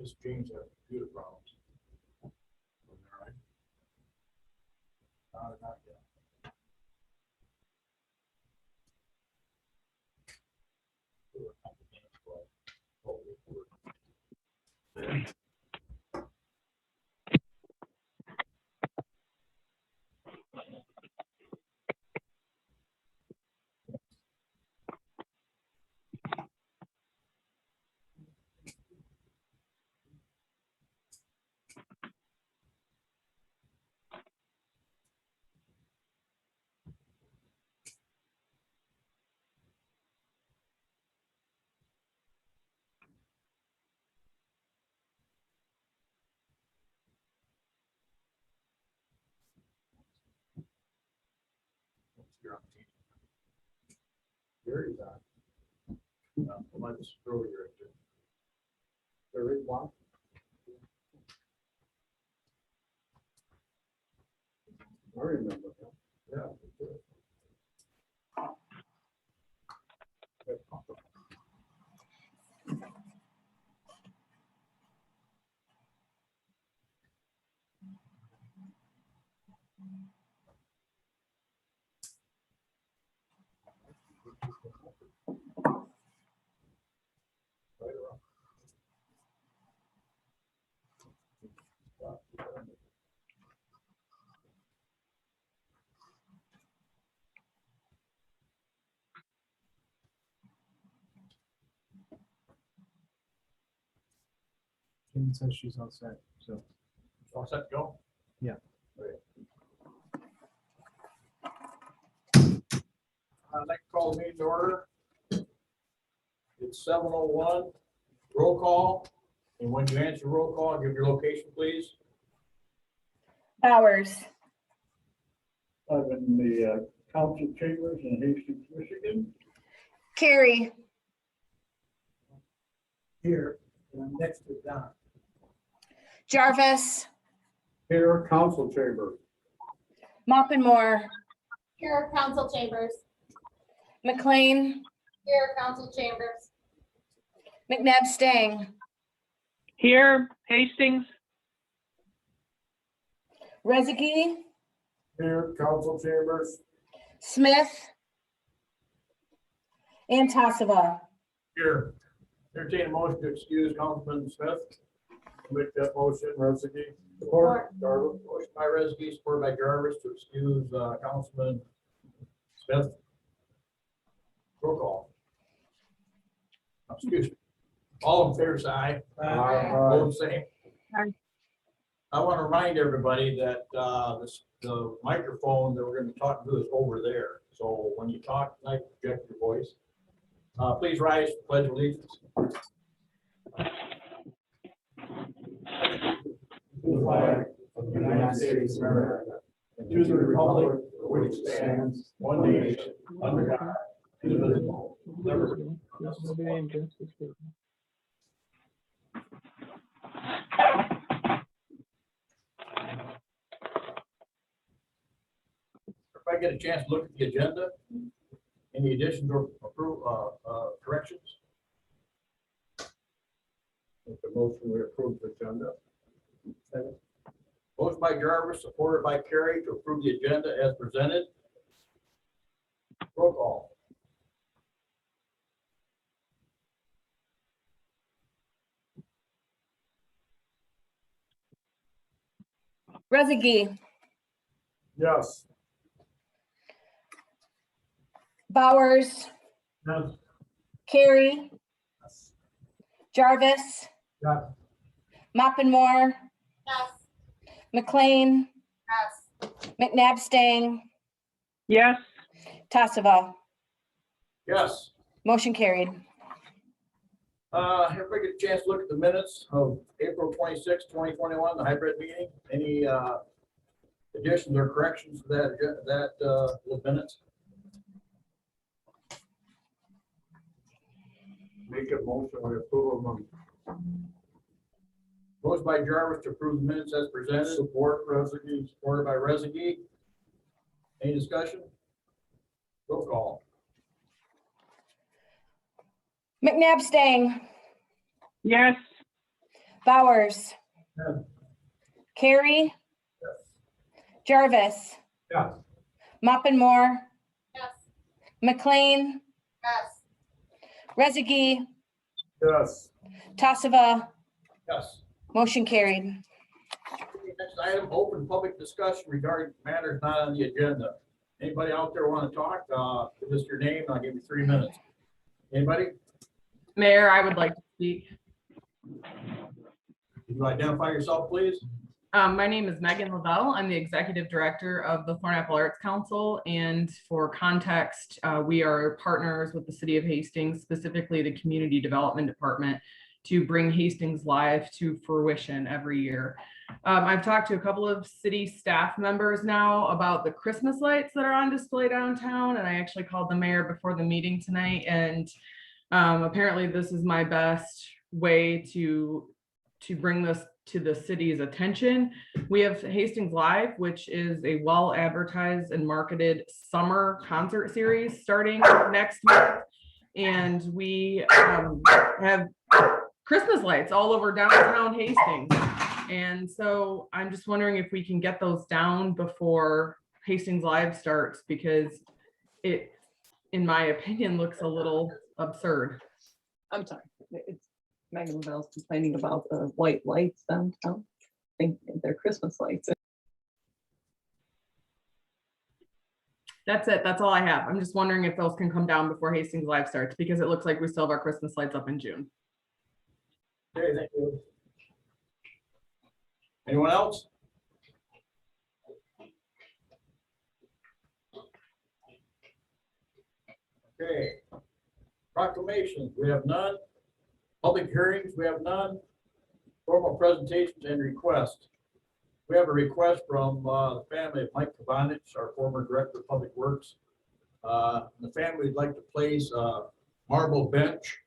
Just James has computer problems. All right. Not yet. You're on TV. Gary's on. I might just throw you right there. There is one. I remember him. Yeah. Right around. Jen says she's all set, so. All set to go? Yeah. Okay. I'd like to call the meeting to order. It's 7:01. Roll call. And when you answer roll call, give your location, please. Bowers, I'm in the council chambers in Hastings, Michigan. Carrie, Here, and I'm next to Don. Jarvis, Here, council chamber. Moppinmore, Here, council chambers. McLean, Here, council chambers. McNabb Stang, Here, Hastings. Rezegi, Here, council chambers. Smith, and Tassava. Here. Entertain a motion to excuse Councilman Smith. Make that motion, Rezegi. Support. Jarvis. Motion by Rezegi, supported by Jarvis to excuse Councilman Smith. Roll call. Excuse me. All in favor, say aye. Opposed, same. Aye. I want to remind everybody that the microphone that we're going to be talking to is over there. So when you talk, like, project your voice. Please rise, pledge allegiance. To the flag of the United States of America, and to the republic for which it stands, one nation, under God, indivisible, with liberty and justice for all. If I get a chance to look at the agenda, any additions or corrections? Make the motion, we approve the agenda. Motion by Jarvis, supported by Carrie to approve the agenda as presented. Roll call. Rezegi, Yes. Bowers, Yes. Carrie, Jarvis, Yes. Moppinmore, Yes. McLean, Yes. McNabb Stang, Yes, Tassava. Yes. Motion carried. Everybody get a chance to look at the minutes of April 26, 2021, the hybrid meeting. Any additions or corrections to the minutes? Make a motion, we approve them. Motion by Jarvis to approve the minutes as presented. Support, Rezegi. Supported by Rezegi. Any discussion? Roll call. McNabb Stang, yes, Bowers. Yes. Carey. Jarvis. Yes. Moore. Yes. McLean. Yes. Rezegi. Yes. Tassava. Yes. Motion carried. Next item, open public discussion regarding matters not on the agenda. Anybody out there want to talk? Give us your name, and I'll give you 3 minutes. Anybody? Mayor, I would like to speak. Can you identify yourself, please? My name is Megan Lavelle. I'm the Executive Director of the Thornapple Arts Council. And for context, we are partners with the City of Hastings, specifically the Community Development Department, to bring Hastings Live to fruition every year. I've talked to a couple of city staff members now about the Christmas lights that are on display downtown. And I actually called the mayor before the meeting tonight. And apparently this is my best way to bring this to the city's attention. We have Hastings Live, which is a well advertised and marketed summer concert series starting next month. And we have Christmas lights all over downtown Hastings. And so I'm just wondering if we can get those down before Hastings Live starts, because it, in my opinion, looks a little absurd. I'm sorry, it's Megan Bell's complaining about the white lights downtown. I think they're Christmas lights. That's it. That's all I have. I'm just wondering if those can come down before Hastings Live starts, because it looks like we still have our Christmas lights up in June. Okay, thank you. Anyone else? Okay. Proclamations, we have none. Public hearings, we have none. Formal presentations and requests. We have a request from the family of Mike Kavanich, our former Director of Public Works. The family would like to place a marble bench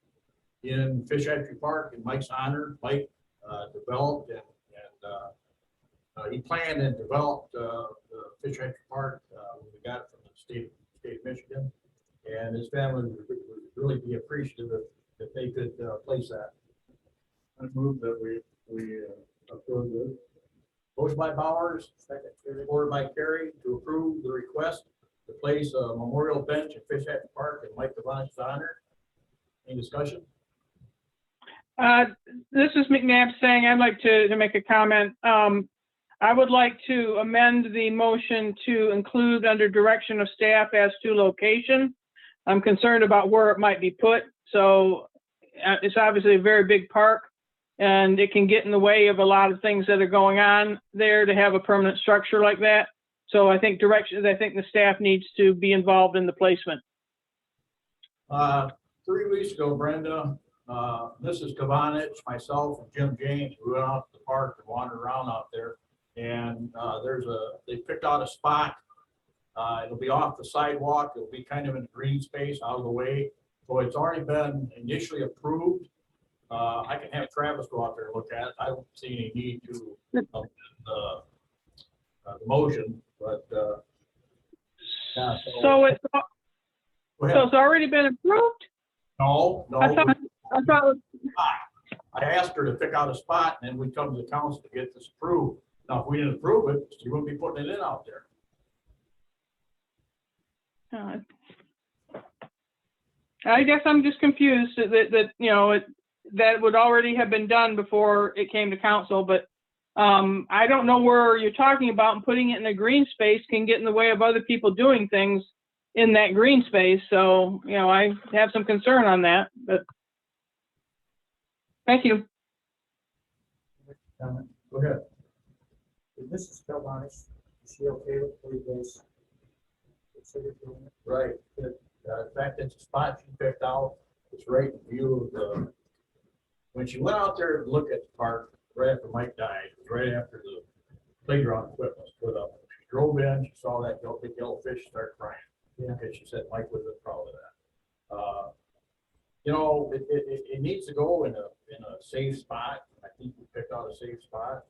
in Fish Hatchery Park in Mike's honor. Mike developed and he planned and developed the Fish Hatchery Park when we got it from the state of Michigan. And his family would really be appreciative if they could place that. I move that we approve this. Motion by Bowers, second, supported by Carey, to approve the request to place a memorial bench at Fish Hatchery Park in Mike Devonich's honor. Any discussion? This is McNabb saying I'd like to make a comment. I would like to amend the motion to include under direction of staff as to location. I'm concerned about where it might be put. So it's obviously a very big park, and it can get in the way of a lot of things that are going on there to have a permanent structure like that. So I think the staff needs to be involved in the placement. 3 weeks ago, Brenda, Mrs. Kavanich, myself, and Jim James, we went out to the park and wandered around out there. And they picked out a spot. It'll be off the sidewalk. It'll be kind of in a green space out of the way. So it's already been initially approved. I can have Travis go out there and look at it. I don't see any need to the motion, but yeah, So it's go ahead. so it's already been approved? No. I thought I asked her to pick out a spot, and then we come to the council to get this approved. Now, if we didn't approve it, you wouldn't be putting it in out there. I guess I'm just confused that you know, that would already have been done before it came to council, but I don't know where you're talking about, and putting it in a green space can get in the way of other people doing things in that green space. So, you know, I have some concern on that, but thank you. Go ahead. Mrs. Kavanich, is she okay with 3 days? Right. In fact, it's a spot she picked out. It's right in view of the, when she went out there to look at the park right after Mike died, it was right after the playground equipment was put up. She drove in, she saw that big yellow fish start crying. Because she said Mike would have been proud of that. You know, it needs to go in a safe spot. I think we picked out a safe spot.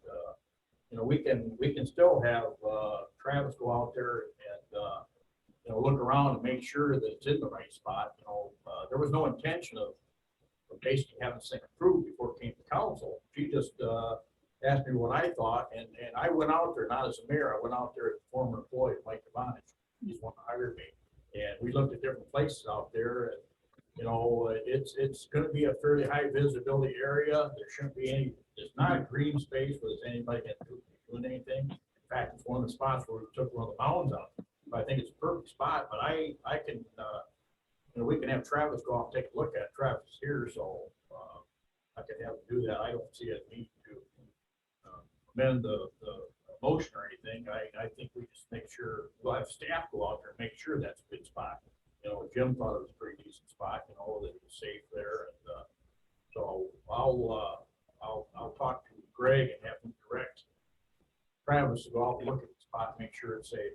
You know, we can still have Travis go out there and you know, look around and make sure that it's in the right spot. You know, there was no intention of basically having this thing approved before it came to council. she just, asked me what I thought, and I went out there, not as a mayor, I went out there as a former employee, Mike Devonich. He's one that hired me, and we looked at different places out there, and, you know, it's gonna be a fairly high visibility area. There shouldn't be any, it's not a green space where there's anybody can doing anything. In fact, it's one of the spots where we took one of the mounds out. But I think it's a perfect spot, but I can, you know, we can have Travis go out and take a look at it. Travis is here, so, I can have him do that. I don't see a need to amend the motion or anything. I think we just make sure, we'll have staff go out there and make sure that's a good spot. You know, Jim thought it was a pretty decent spot, you know, that it was safe there, and, so I'll talk to Greg and have him direct Travis to go out and look at the spot and make sure it's safe.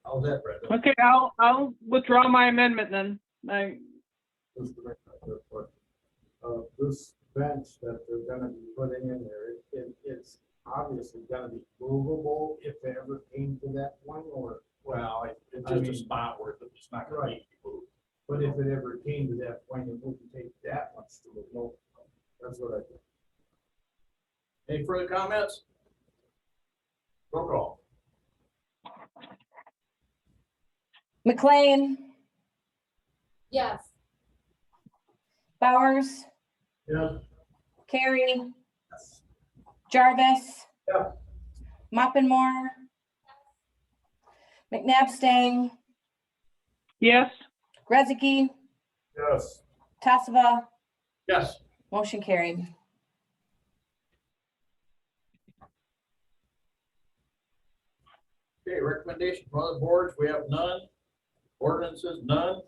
How's that, Brenda? Okay, I'll withdraw my amendment then. This bench that they're gonna be putting in there, it's obviously gonna be movable if it ever came to that point, or, Well, it's I just a mean- spot where it's not gonna be moved. but if it ever came to that point, it wouldn't take that much to move. No, that's what I think. Any further comments? Roll call. McLean, Yes. Bowers, Yeah. Carrie, Jarvis. Yeah. Moppenmore, McNabb Stang, Yes, Rezegi, Yes. Tassava, Yes. motion carried. Okay, recommendation from other boards, we have none. Ordinances, none.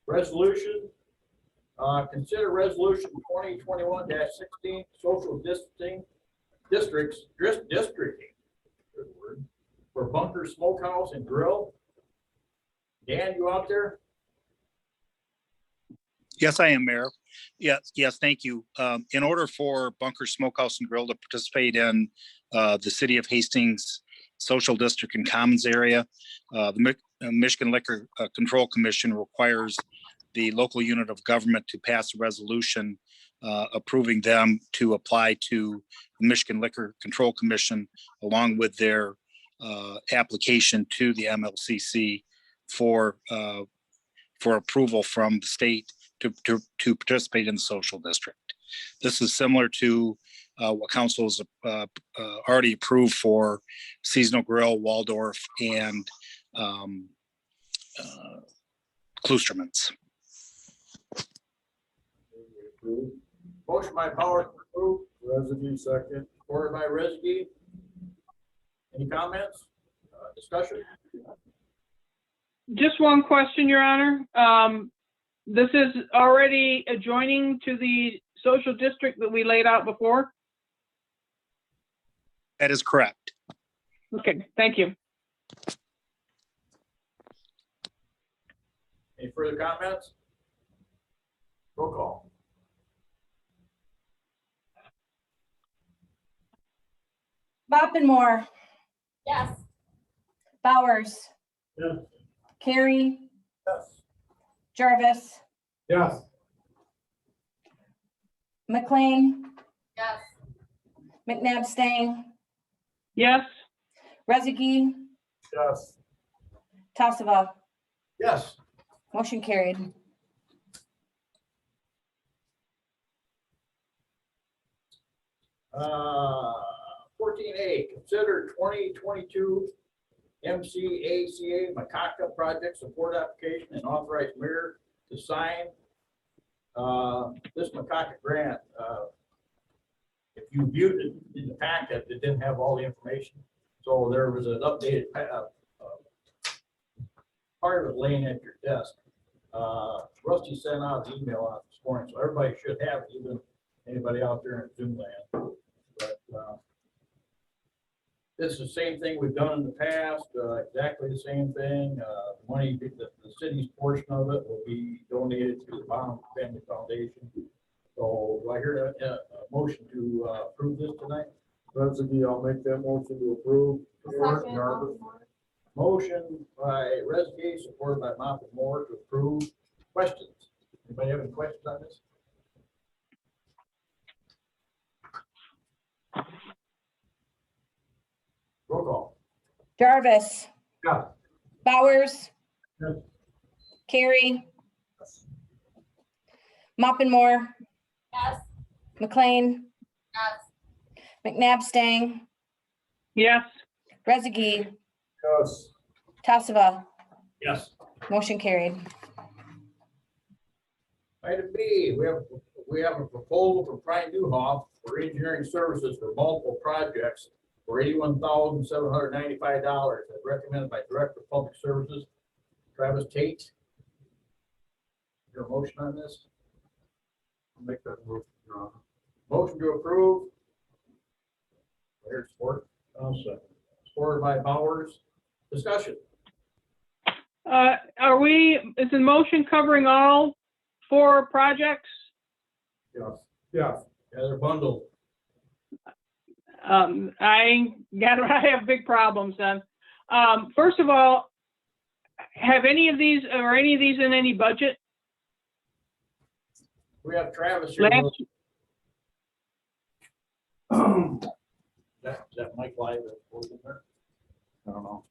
Resolution, consider resolution 2021-16, social distancing districting, good word, for Bunker Smokehouse and Grill. Dan, you out there? Yes, I am, Mayor. Yes, thank you. In order for Bunker Smokehouse and Grill to participate in the City of Hastings Social District and Commons area, the Michigan Liquor Control Commission requires the local unit of government to pass a resolution approving them to apply to the Michigan Liquor Control Commission along with their application to the MLCC for approval from the state to participate in the social district. This is similar to what council has already approved for Seasonal Grill, Waldorf, and Kloosterman's. Motion by Powers to approve, Residue second. supported by Rezegi. Any comments? Discussion? just one question, Your Honor. This is already adjoining to the social district that we laid out before? That is correct. Okay, thank you. Any further comments? Roll call. Moppenmore, Yes. Bowers, Yes. Carrie, Yes. Jarvis, Yes. McLean, Yes. McNabb Stang, Yes, Rezegi, Yes. Tassava, Yes. motion carried. Uh, 14A, consider 2022 MCACA Macaca project support application and authorize mayor to sign this Macaca grant. If you viewed it in the packet, it didn't have all the information. So there was an updated part of it laying at your desk. Rusty sent out an email out this morning, so everybody should have it, even anybody out there in Zoom land. But this is the same thing we've done in the past, exactly the same thing. Money, the city's portion of it will be donated to the Bonham Family Foundation. So do I hear a motion to approve this tonight? Residue, I'll make that motion to approve. Second. Jarvis. Motion by Rezegi, supported by Moore to approve. Questions? Anybody have any questions on this? Jarvis. Yeah. Bowers. Yes. Carey. Moppinmore. Yes. McLean. Yes. McNabb Stang. yes, Rezegi. Yes. Tassava. Yes. Motion carried. Item B, we have a proposal from Brian Newhoff for engineering services for multiple projects for $81,795 as recommended by Director of Public Services, Travis Tate. Your motion on this? I'll make that move, Your Honor. Motion to approve. Here's support. I'll second. Supported by Bowers. Discussion. is the motion covering all 4 projects? Yes. Yes. Yeah, they're bundled. I have big problems then. First of all, have any of these in any budget? We have Travis here. Last, That Mike Live. I don't know.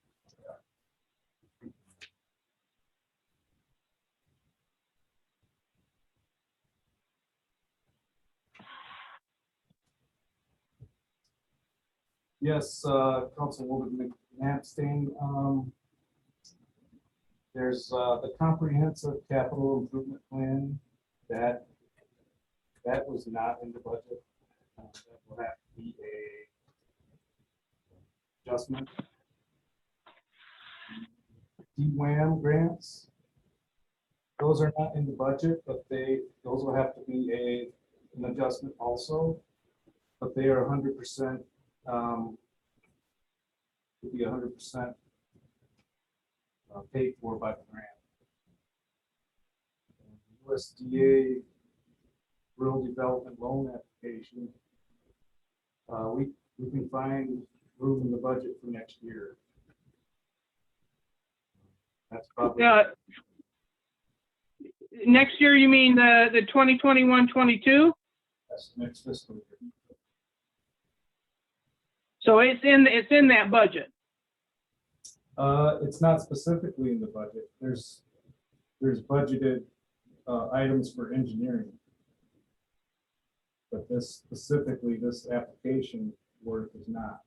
Yes, Councilwoman McNabstain, there's the comprehensive capital improvement plan that was not in the budget. That will have to be a adjustment. DWAM grants, those are not in the budget, but those will have to be an adjustment also, but they are 100%. Would be 100% paid for by the grant. USDA rural development loan application. We can find room in the budget for next year. That's probably next year, you mean the 2021-22? that's next fiscal year. So it's in that budget. It's not specifically in the budget. There's budgeted items for engineering. But this application work is not.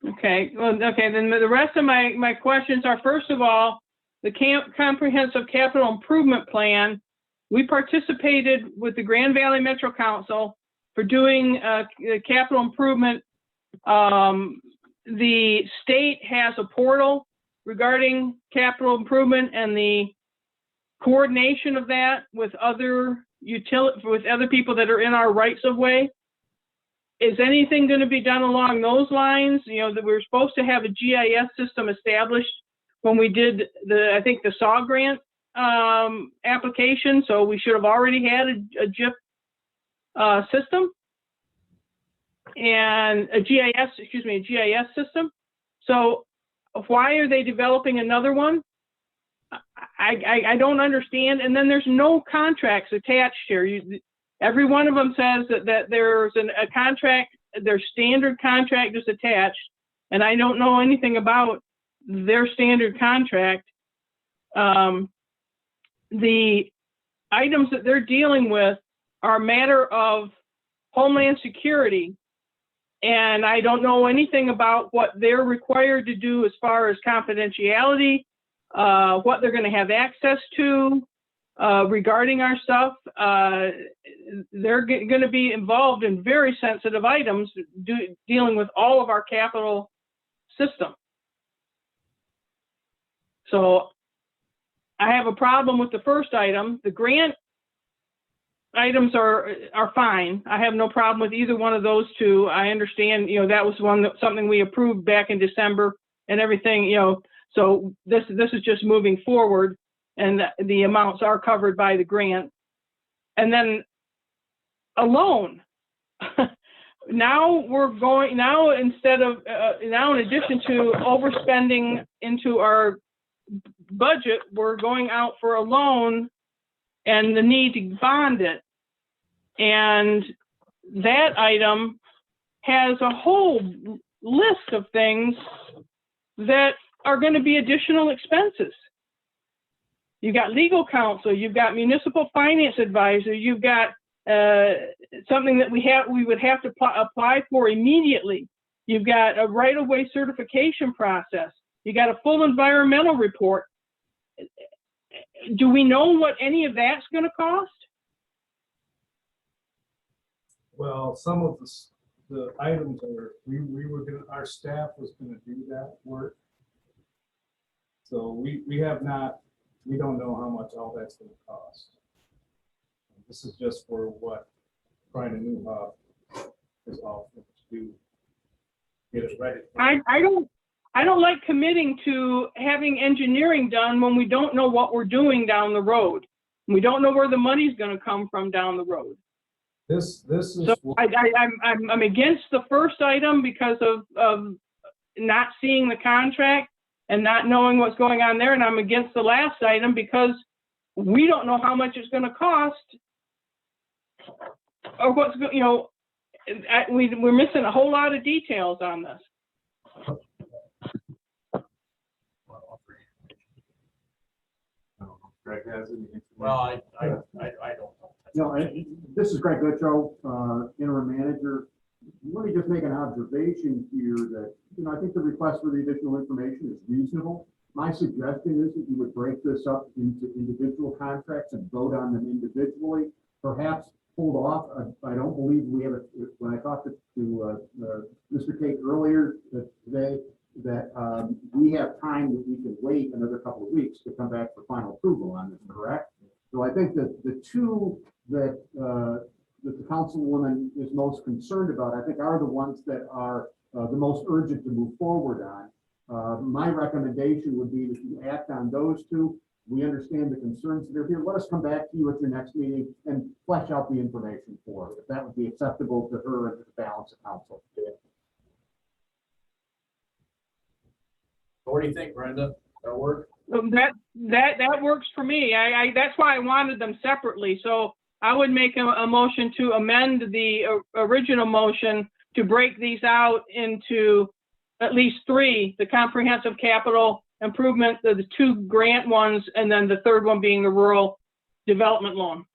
Okay, well, okay, then the rest of my questions are, first of all, the comprehensive capital improvement plan. We participated with the Grand Valley Metro Council for doing the capital improvement. The state has a portal regarding capital improvement and the coordination of that with other people that are in our rights of way. Is anything going to be done along those lines? You know, that we're supposed to have a GIS system established when we did I think the SAW grant application. So we should have already had a GIF system and a GIS system. So why are they developing another one? I don't understand. And then there's no contracts attached here. Every one of them says that there's a contract, their standard contract is attached, and I don't know anything about their standard contract. The items that they're dealing with are a matter of Homeland Security, and I don't know anything about what they're required to do as far as confidentiality, what they're going to have access to regarding our stuff. They're going to be involved in very sensitive items dealing with all of our capital system. So I have a problem with the first item. The grant items are fine. I have no problem with either one of those two. I understand, you know, that was something we approved back in December and everything, you know, so this is just moving forward, and the amounts are covered by the grant. And then a loan. Now in addition to overspending into our budget, we're going out for a loan and the need to bond it. And that item has a whole list of things that are going to be additional expenses. You've got legal counsel, you've got municipal finance advisor, you've got something that we would have to apply for immediately. You've got a right-of-way certification process. You got a full environmental report. Do we know what any of that's going to cost? Well, some of the items are, we were gonna, our staff was gonna do that work. So we have not, we don't know how much all that's gonna cost. This is just for what Pride and New Hub is offering to do. Get it ready. I don't like committing to having engineering done when we don't know what we're doing down the road. We don't know where the money's going to come from down the road. This is. So I'm against the first item because of not seeing the contract and not knowing what's going on there, and I'm against the last item because we don't know how much it's going to cost, or what's we're missing a whole lot of details on this. Greg has any. Well, I don't know. No, this is Greg Guttrow, interim manager. Let me just make an observation here that, I think the request for the additional information is reasonable. My suggestion is that you would break this up into individual contracts and vote on them individually. Perhaps hold off. I don't believe we have when I talked to Mr. Cake earlier today, that we have time that we can wait another couple of weeks to come back for final approval on this, correct? So I think that the two that the councilwoman is most concerned about, I think, are the ones that are the most urgent to move forward on. My recommendation would be that you act on those two. We understand the concerns that are here. Let us come back to you at your next meeting and flesh out the information for her, if that would be acceptable to her and to the balance of council. What do you think, Brenda? That work? That works for me. That's why I wanted them separately. So I would make a motion to amend the original motion to break these out into at least three: the comprehensive capital improvement, the two grant ones, and then the third one being the rural development loan.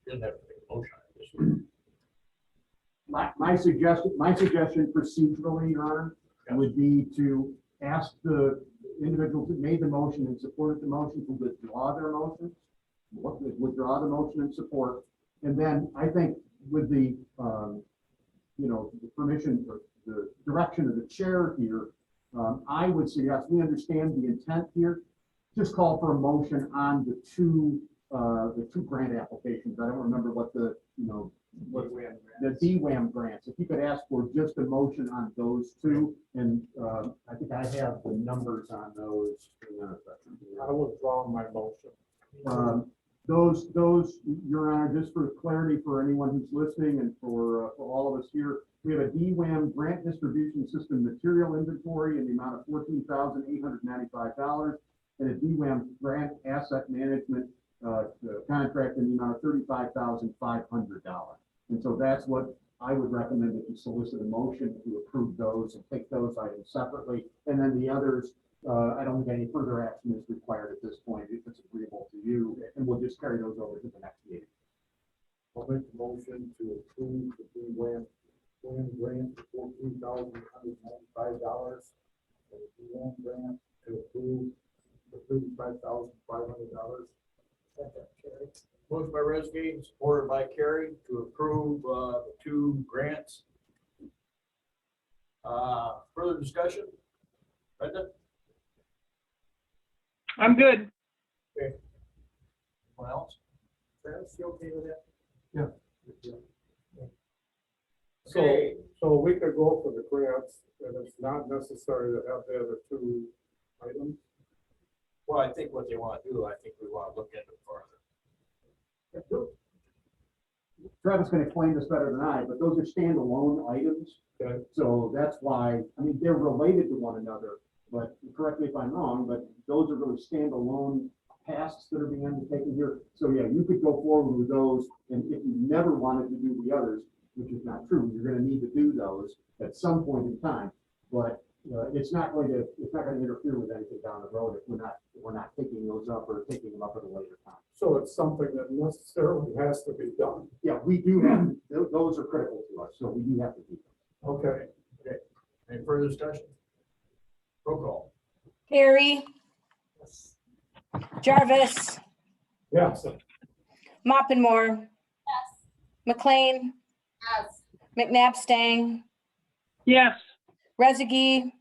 Didn't have to make a motion on this. My suggestion procedurally, Your Honor, would be to ask the individuals that made the motion and supported the motion to withdraw their motions, withdraw the motion and support. And then I think with the, the permission or the direction of the chair here, I would suggest, we understand the intent here, just call for a motion on the two grant applications. I don't remember what the DWAM grants. If you could ask for just a motion on those two, and I think I have the numbers on those. I withdraw my motion. Those, Your Honor, just for clarity for anyone who's listening and for all of us here, we have a DWAM grant distribution system material inventory in the amount of $14,895 and a DWAM grant asset management contract in the amount of $35,500. And so that's what I would recommend, that you solicit a motion to approve those and take those items separately. And then the others, I don't think any further action is required at this point if it's agreeable to you, and we'll just carry those over to the next meeting. I'll make the motion to approve the DWAM grant for $14,195 and the DWAM grant to approve the $35,500. Motion by Rezegi, supported by Carrie, to approve the two grants. Further discussion? Brenda? I'm good. Anyone else? Travis, you okay with that? Yeah. So we could go for the grants, and it's not necessary to have the other two items. Well, I think what they want to do, I think we want to look into it further. Travis can explain this better than I, but those are standalone items. Okay. So that's why, I mean, they're related to one another, but correct me if I'm wrong, but those are really standalone tasks that are being undertaken here. So yeah, you could go forward with those, and if you never wanted to do the others, which is not true. You're gonna need to do those at some point in time, but it's not going to interfere with anything down the road if we're not picking those up or picking them up at a later time. So it's something that necessarily has to be done. Yeah, we do have, those are critical to us, so we do have to do them. Okay. Any further discussion? Roll call. Carey, Jarvis, Yes. Moppenmore, Yes. McLean, Yes. McNabb Stang, yes, Rezegi,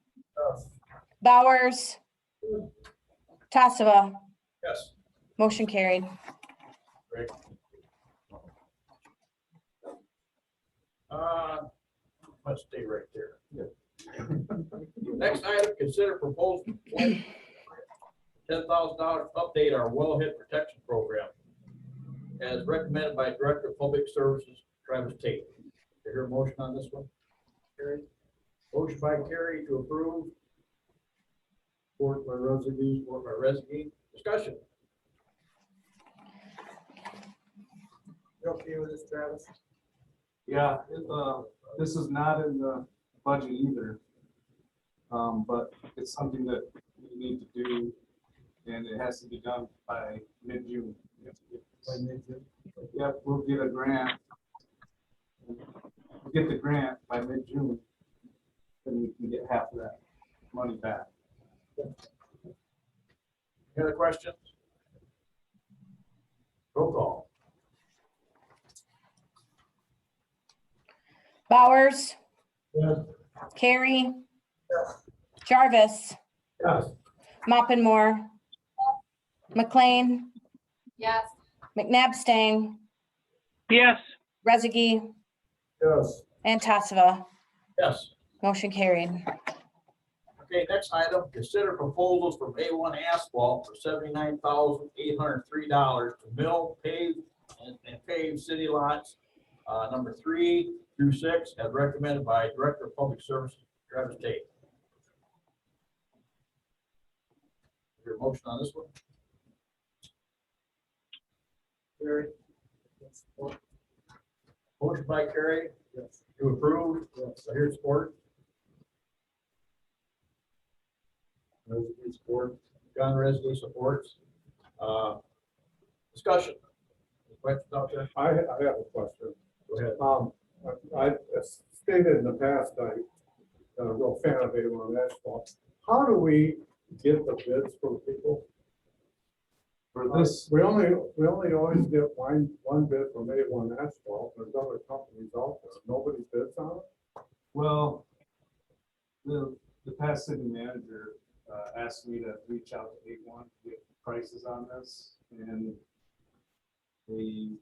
Bowers, Tassava. Yes. Motion carried. Great. Let's stay right there. Next item, consider proposal $10,000 update our wellhead protection program as recommended by Director of Public Services, Travis Tate. You hear a motion on this one? Carrie? Motion by Carrie to approve. Support by Rezegi. Support by Rezegi. Discussion. You okay with this, Travis? Yeah, this is not in the budget either. But it's something that we need to do, and it has to be done by mid-June. By mid-June? Yep, we'll get a grant. We'll get the grant by mid-June, then we can get half of that money back. Any other questions? Roll call. Bowers, Yes. Carey, Jarvis, Yes. Moppenmore, McLean, Yes. McNabb Stang, yes, Rezegi, Yes. and Tassava. Yes. Motion carried. Okay, next item, consider proposals from A1 Asphalt for $79,803 to mill, pave, and pave city lots, number 3 through 6, as recommended by Director of Public Services, Travis Tate. Your motion on this one? Carrie? Motion by Carrie. Yes. To approve. Yes. I hear support. Residue support. John Residue supports. Discussion. Any questions out there? I have a question. Go ahead. I stated in the past, I'm a real fan of A1 Asphalt. How do we get the bids from people? For this, We only always get one bid from A1 Asphalt. There's other companies out there. Nobody bids on it? well, the past city manager asked me to reach out to A1 to get prices on this, and it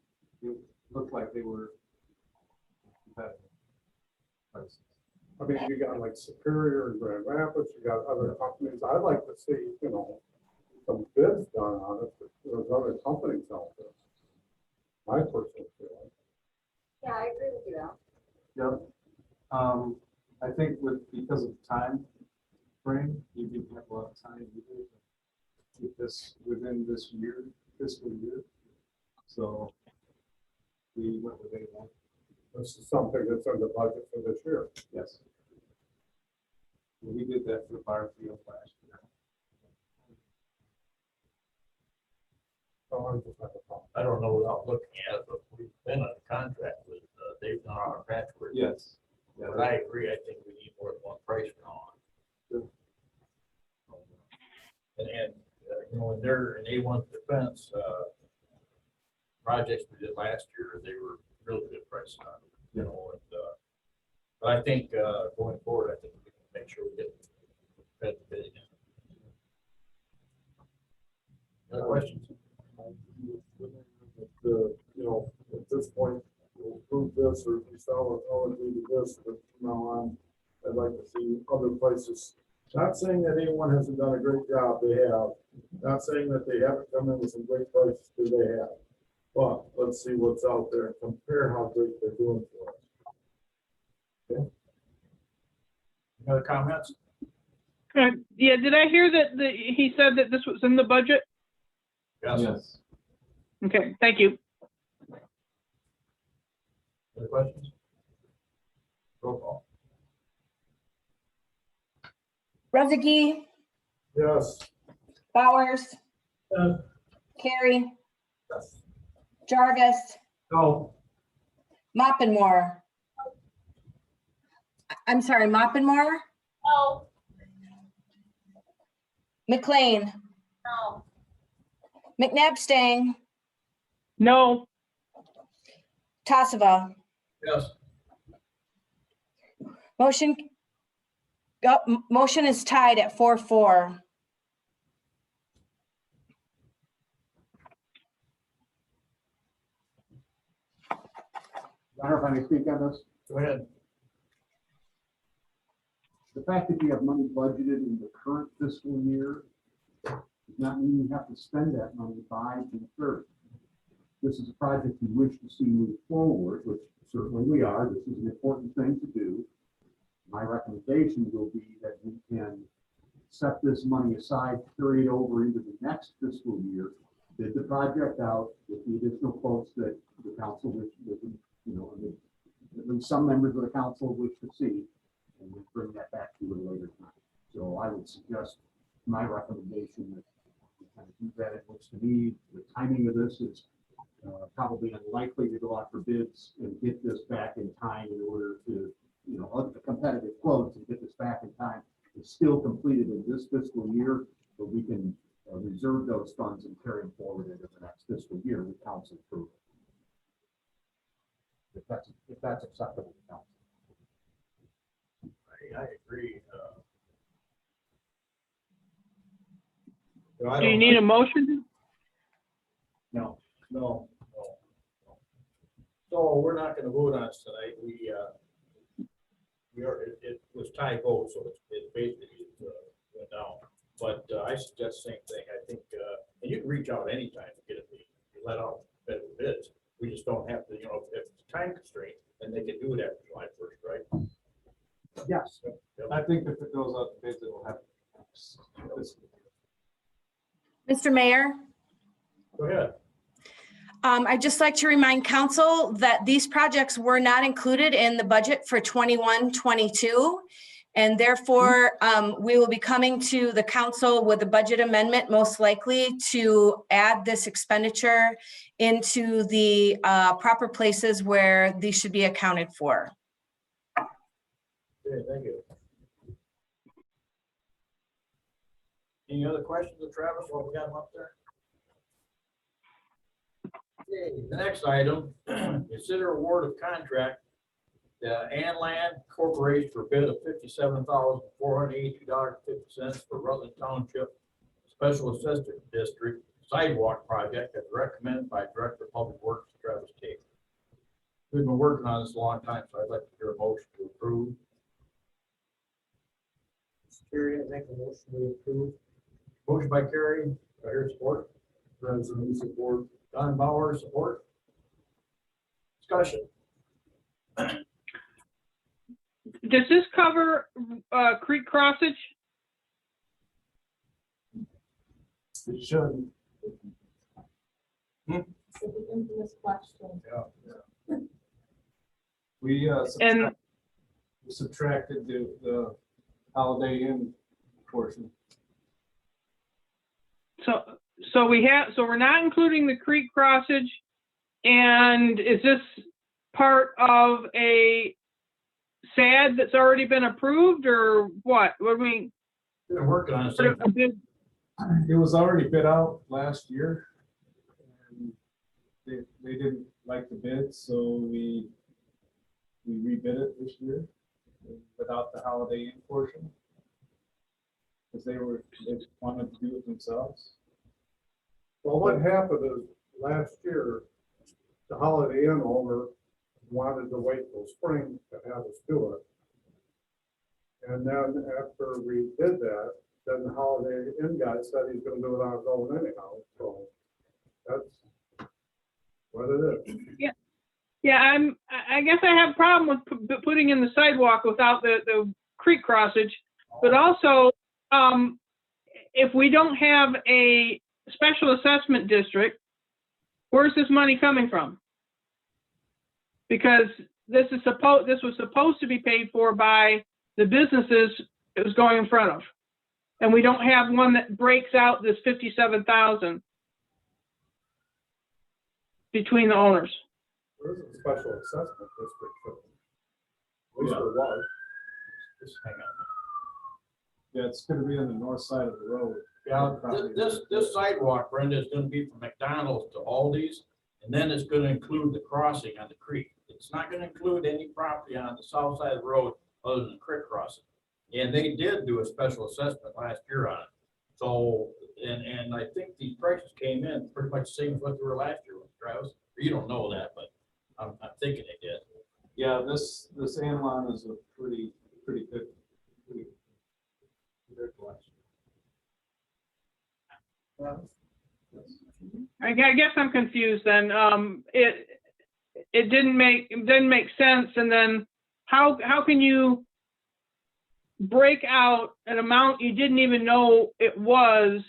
looked like they were competitive prices. I mean, you got like Superior and Grand Rapids, you got other companies. I'd like to see, some bids done on it, but there's other companies out there. My personal feeling. Yeah, I agree with you though. Yep. I think because of time frame, you didn't have a lot of time to keep this within this fiscal year. So we went with A1. This is something that's in the budget for this year. Yes. We did that for the fire field last year. So I just have a problem. I don't know without looking at it, but we've been on contract with Dave on our patchwork. Yes. Yeah, But I agree, I think we need more than one price on. And when they're in A1 defense, projects we did last year, they were really good prices on, but I think, going forward, I think we can make sure we get better bidding. Other questions? At this point, we'll approve this or if we sell it, I'll agree to this, but from now on, I'd like to see other places. Not saying that anyone hasn't done a great job, they have. Not saying that they haven't come in with some great prices, because they have. But let's see what's out there and compare how great they're doing for us. Any other comments? yeah, did I hear that he said that this was in the budget? Yes. Okay, thank you. Other questions? roll call. Rezegi, Yes. Bowers, Carey, Jarvis, No. Moppenmore. I'm sorry, Moppenmore, No. McLean, No. McNabb Stang, No, Tassava. Yes. Motion, motion is tied at 4-4. Your Honor, if I may speak on this, Go ahead. the fact that you have money budgeted in the current fiscal year does not mean you have to spend that money by June 30. This is a project you wish to see move forward, which certainly we are. This is an important thing to do. My recommendation will be that we can set this money aside, carry it over into the next fiscal year, bid the project out with the additional quotes that the council wish, you know, at least some members of the council wish to see, and we'll bring that back to you at a later time. So I would suggest my recommendation that we kind of do that. It looks to me, the timing of this is probably unlikely to go out for bids and get this back in time in order to, you know, other competitive quotes and get this back in time. It's still completed in this fiscal year, but we can reserve those funds and carry them forward into the next fiscal year with council approval. If that's acceptable to council. I agree. I do you don't- need a motion? No. So we're not gonna vote on this tonight. We are, it was tie vote, so it basically went down. But I suggest same thing. I think, and you can reach out anytime to get it, you let out better bids. We just don't have to, you know, if it's time constraint, then they can do it after July 1st, right? Yes. I think if it goes out to bids, it will have. Mr. Mayor, Go ahead. I'd just like to remind council that these projects were not included in the budget for 21-22. And therefore, we will be coming to the council with a budget amendment, most likely to add this expenditure into the proper places where these should be accounted for. Okay, thank you. Any other questions of Travis while we got him up there? Okay, the next item, consider award of contract to Anland Corporation for bid of $57,482.50 for Rutland Township Special Assessment District Sidewalk Project as recommended by Director of Public Works Travis Tate. We've been working on this a long time, so I'd like to hear a motion to approve. Carrie, I make a motion to approve. Motion by Carrie, do I hear support? President support. Don Bauer, support. Discussion. Does this cover creek crossage? It should. It's the infamous question. We And subtracted the Holiday Inn portion. so we're not including the creek crossage. And is this part of a SAD that's already been approved or what? What do we? Been working on it. It was already bid out last year. And they didn't like the bid, so we rebid it this year without the Holiday Inn portion. Because they wanted to do it themselves. Well, what happened is last year, the Holiday Inn owner wanted to wait till spring to have us do it. And then after we did that, then the Holiday Inn guy said he's gonna do it on his own anyhow, so that's what it is. Yeah, I guess I have a problem with putting in the sidewalk without the creek crossage, but also, if we don't have a special assessment district, where's this money coming from? Because this was supposed to be paid for by the businesses it was going in front of. And we don't have one that breaks out this 57,000 between the owners. There is a special assessment district. At least there was. Just hang on. Yeah, it's gonna be on the north side of the road. Yeah, this sidewalk, Brenda, is gonna be from McDonald's to Aldi's, and then it's gonna include the crossing on the creek. It's not gonna include any property on the south side of the road other than the creek crossing. And they did do a special assessment last year on it. So, and I think the prices came in pretty much the same as what they were last year, Travis. You don't know that, but I'm thinking they did. Yeah, this Anlon is a pretty good collection. I guess I'm confused then. It didn't make sense. And then how can you break out an amount you didn't even know it was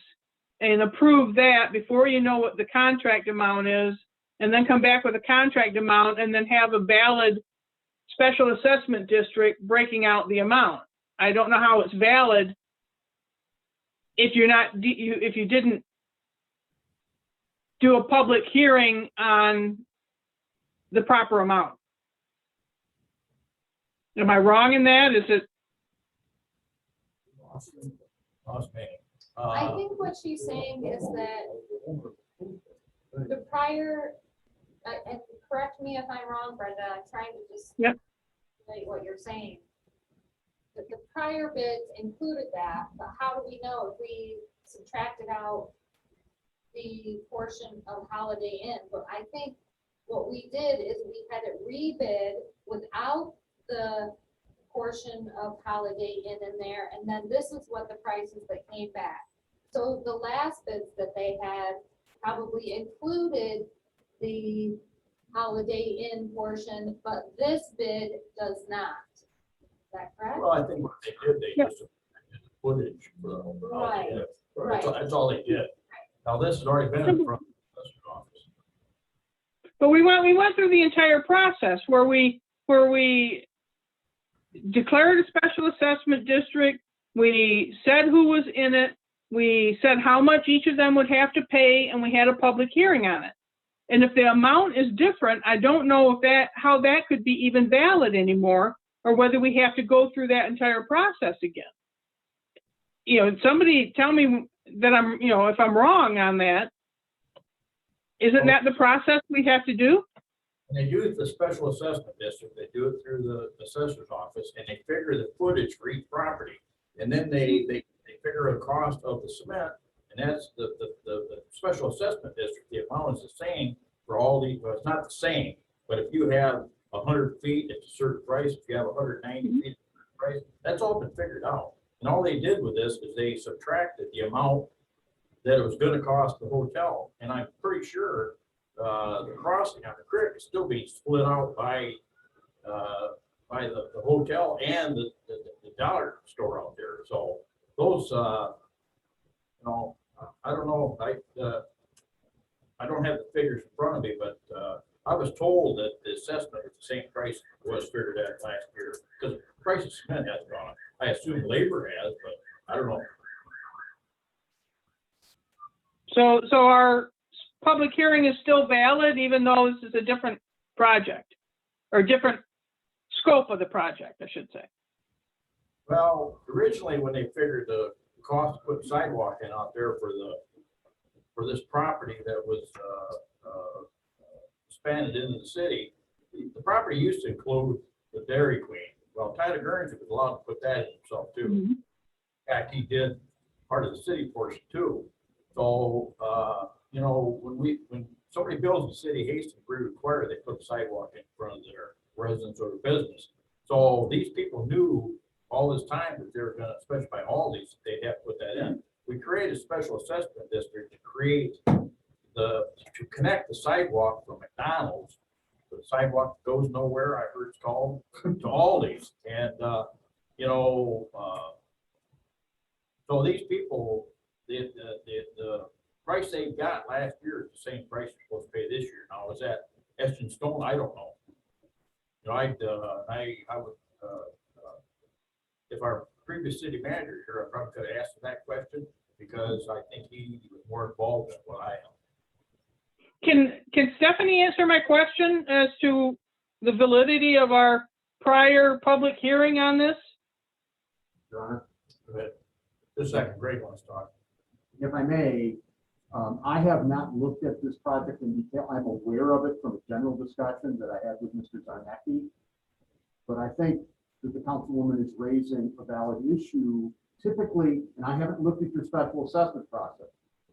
and approve that before you know what the contract amount is, and then come back with a contract amount and then have a valid special assessment district breaking out the amount? I don't know how it's valid if if you didn't do a public hearing on the proper amount. Am I wrong in that? Is it? Lost me. I think what she's saying is that the prior, and correct me if I'm wrong, Brenda, I'm trying to just Yep. relate what you're saying. That the prior bids included that, but how do we know if we subtracted out the portion of Holiday Inn? But I think what we did is we had it rebid without the portion of Holiday Inn in there, and then this is what the prices that came back. So the last bids that they had probably included the Holiday Inn portion, but this bid does not. Is that correct? Well, I think what they did, they just did the footage for. Right, right. That's all they did. Now, this has already been in front of the assessor's office. But we went through the entire process where we declared a special assessment district. We said who was in it. We said how much each of them would have to pay, and we had a public hearing on it. And if the amount is different, I don't know how that could be even valid anymore, or whether we have to go through that entire process again. Somebody tell me that if I'm wrong on that. Isn't that the process we have to do? And they do the special assessment district, they do it through the assessor's office, and they figure the footage for each property. And then they figure a cost of the cement, and that's the special assessment district. The amount is the same for all these, well, it's not the same, but if you have 100 feet, it's a certain price. If you have 190 feet, it's a certain price. That's all been figured out. And all they did with this is they subtracted the amount that it was gonna cost the hotel. And I'm pretty sure the crossing on the creek is still being split out by the hotel and the dollar store out there. So those, I don't know, I don't have the figures in front of me, but I was told that the assessment was the same price it was figured at last year, because the price of cement has gone up. I assume labor has, but I don't know. So our public hearing is still valid, even though this is a different project, or different scope of the project, I should say. Well, originally, when they figured the cost to put sidewalk in out there for this property that was expanded into the city, the property used to include the Dairy Queen. Well, Tyler Gurns was allowed to put that in himself too. Mhm. In fact, he did part of the city portion too. So, when somebody builds the city of Hastings, we require they put a sidewalk in front of their residence or business. So these people knew all this time that they were gonna, especially by all these, they'd have to put that in. We created a special assessment district to connect the sidewalk from McDonald's, the sidewalk that goes nowhere, I heard it's called, to Aldi's. And, so these people, the price they got last year is the same price they're supposed to pay this year. Now, is that etched in stone? I don't know. I would, if our previous city manager here, I probably could have asked him that question, because I think he was more involved than what I am. Can Stephanie answer my question as to the validity of our prior public hearing on this? Your Honor, Go ahead. Just a second, Greg wants to talk. if I may, I have not looked at this project in detail. I'm aware of it from a general discussion that I had with Mr. Zarnecki. But I think that the councilwoman is raising a valid issue. Typically, and I haven't looked at your special assessment process,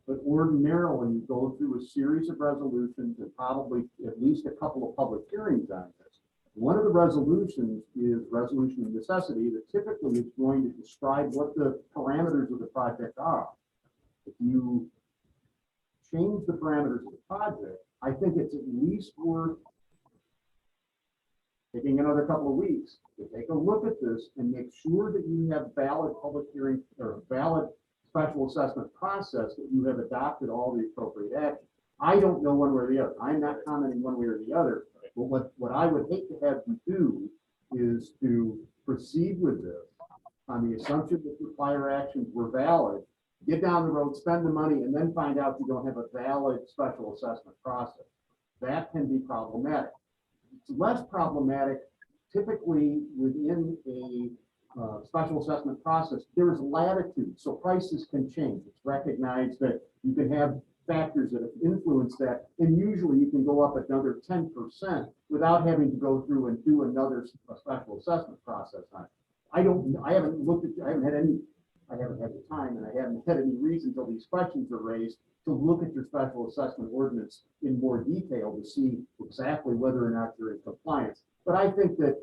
but ordinarily you go through a series of resolutions and probably at least a couple of public hearings on this. One of the resolutions is resolution of necessity that typically is going to describe what the parameters of the project are. If you change the parameters of the project, I think it's at least worth taking another couple of weeks to take a look at this and make sure that you have valid public hearing or valid special assessment process, that you have adopted all the appropriate actions. I don't know one way or the other. I'm not commenting one way or the other. But what I would hate to have you do is to proceed with this on the assumption that your prior actions were valid, get down the road, spend the money, and then find out you don't have a valid special assessment process. That can be problematic. It's less problematic typically within a special assessment process. There is latitude, so prices can change. It's recognized that you can have factors that have influenced that, and usually you can go up another 10% without having to go through and do another special assessment process on it. I haven't looked at, I haven't had the time, and I haven't had any reason until these questions are raised to look at your special assessment ordinance in more detail to see exactly whether or not you're in compliance. But I think that,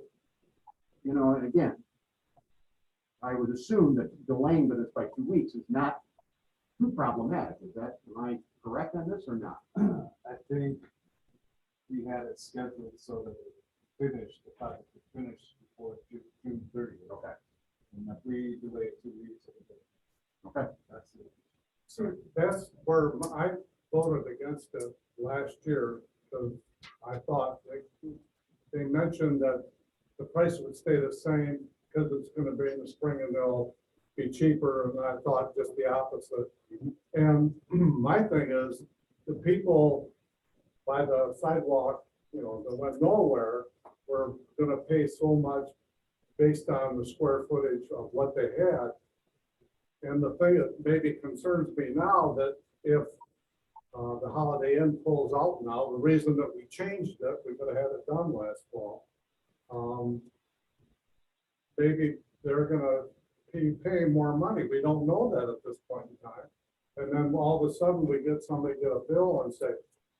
you know, and again, I would assume that delaying this by 2 weeks is not too problematic. Is that, am I correct on this or not? I think we had it scheduled so that it finished, the project would finish before June 30th. Okay. And if we delay it 2 weeks. Okay. That's it. So that's where I voted against it last year, because I thought they mentioned that the price would stay the same because it's going to be in the spring and they'll be cheaper, and I thought just the opposite. And my thing is, the people by the sidewalk, you know, that went nowhere, were going to pay so much based on the square footage of what they had. And the thing that maybe concerns me now, that if the Holiday Inn pulls out now, the reason that we changed it, we could have had it done last fall. Maybe they're gonna be paying more money. We don't know that at this point in time. And then all of a sudden we get somebody get a bill and say,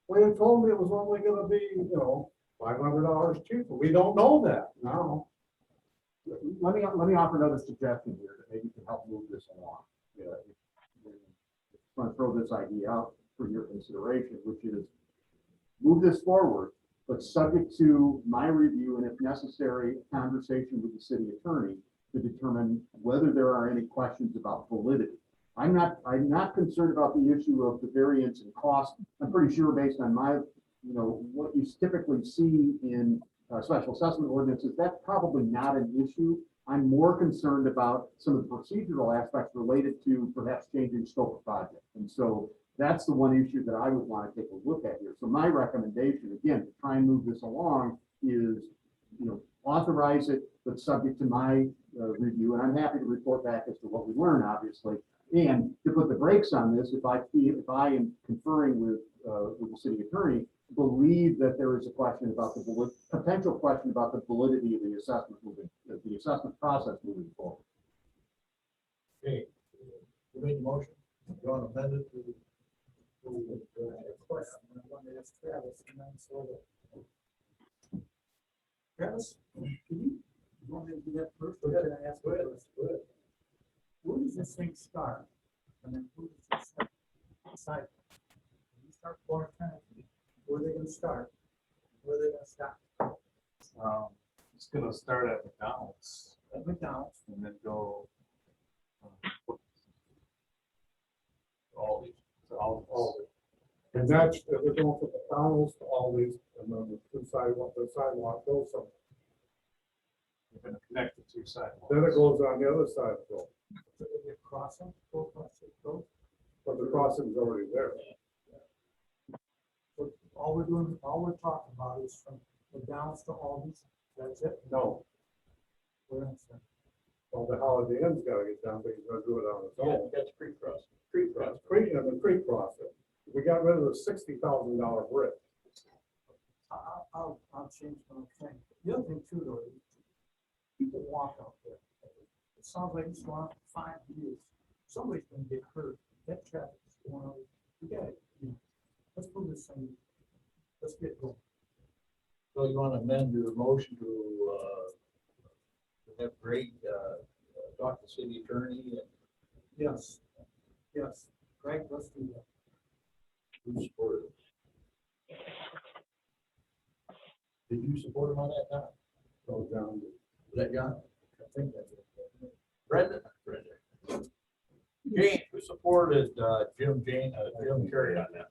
well, you told me it was only gonna be, you know, $500 cheaper. We don't know that now. Let me offer another suggestion here that maybe can help move this along. I'm going to throw this idea out for your consideration, which is move this forward, but subject to my review and if necessary, conversation with the city attorney to determine whether there are any questions about validity. I'm not concerned about the issue of the variance in cost. I'm pretty sure based on my, you know, what you typically see in special assessment ordinances, that's probably not an issue. I'm more concerned about some of the procedural aspects related to perhaps changing scope of project. And so that's the one issue that I would want to take a look at here. So my recommendation, again, to try and move this along is, you know, authorize it, but subject to my review. And I'm happy to report back as to what we learn, obviously. And to put the brakes on this, if I am conferring with the city attorney, believe that there is a question about the potential question about the validity of the assessment process moving forward. Okay, you made the motion. You want to amend it to? Of course. Travis, can you want me to do that first? Or can I ask first? Where does this thing start? And then who does it decide? You start 4 times. Where are they going to start? Where are they going to stop? It's gonna start at McDonald's At McDonald's. and then go All these. All of it. And that's, they're going from McDonald's to all these, and then the sidewalk goes from You're gonna connect the two sidewalks. Then it goes on the other side, though, Crossing, go across it, go. but the crossing's already there. But all we're talking about is from the Downs to Aldi's, that's it? No, We're in there. well, the Holiday Inn's gotta get down, but he's gonna do it on his Yeah, own. that's creek crossing. Creek crossing. That's creek, and the creek crossing. We got rid of the $60,000 bridge. I'll change my thing. The other thing too, though, is people walk out there. It sounds like it's going on for 5 years. Somebody's gonna get hurt. That traffic's going on. We got it. Let's move this thing. Let's get going. So you want to amend your motion to have Greg talk to city attorney and Yes. Yes. Greg, let's do that. who supported it? Did you support him on that time? Goes down. Was that John? I think that's it. Brendan? Brendan. Jane, who supported Jim Carey on that?